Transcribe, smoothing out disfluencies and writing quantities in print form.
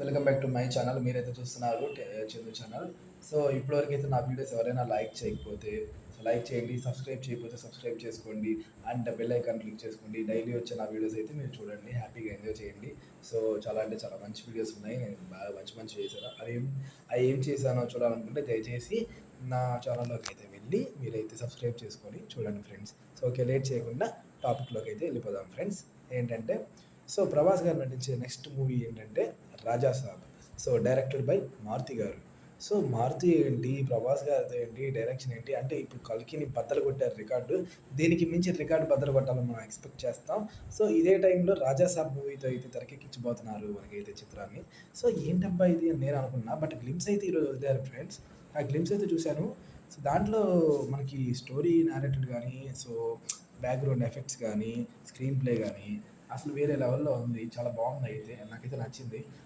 Welcome back to my channel. మీరైతే చూస్తున్నారు Chandu channel. So ఇప్పటివరకైతే నా వీడియోస్ ఎవరైనా లైక్ చేయకపోతే లైక్ చేయండి, సబ్స్క్రైబ్ చేయకపోతే సబ్స్క్రైబ్ చేసుకోండి అండ్ బెల్ ఐకాన్ క్లిక్ చేసుకోండి. డైలీ వచ్చే నా వీడియోస్ అయితే మీరు చూడండి, హ్యాపీగా ఎంజాయ్ చేయండి. సో చాలా అంటే చాలా మంచి వీడియోస్ ఉన్నాయి, నేను బాగా మంచి మంచి చేశాను. అవి ఏం చేశానో చూడాలనుకుంటే దయచేసి నా ఛానల్లోకి అయితే వెళ్ళి మీరైతే సబ్స్క్రైబ్ చేసుకొని చూడండి ఫ్రెండ్స్. సో ఓకే, లేట్ చేయకుండా టాపిక్లోకి అయితే వెళ్ళిపోదాం ఫ్రెండ్స్. ఏంటంటే సో ప్రభాస్ గారు నటించే నెక్స్ట్ మూవీ ఏంటంటే రాజా సాబ్. సో డైరెక్టెడ్ బై మారుతి గారు. సో మారుతి ఏంటి, ప్రభాస్ గారితో ఏంటి, డైరెక్షన్ ఏంటి అంటే ఇప్పుడు కల్కిని బద్దలు కొట్టారు రికార్డు. దీనికి మించి రికార్డు బద్దలు కొట్టాలని మనం ఎక్స్పెక్ట్ చేస్తాం. సో ఇదే టైంలో రాజా సాబ్ మూవీతో అయితే తెరకెక్కించబోతున్నారు మనకైతే చిత్రాన్ని. సో ఏంటబ్బా ఇది అని నేను అనుకున్నా, బట్ గ్లిమ్స్ అయితే ఈరోజు వదిలేరు ఫ్రెండ్స్. ఆ గ్లిమ్స్ అయితే చూశాను. సో దాంట్లో మనకి స్టోరీ నారేటెడ్ కానీ, సో బ్యాక్గ్రౌండ్ ఎఫెక్ట్స్ కానీ, స్క్రీన్ ప్లే కానీ అసలు వేరే లెవెల్‌లో ఉంది. చాలా బాగుంది, అయితే నాకైతే నచ్చింది.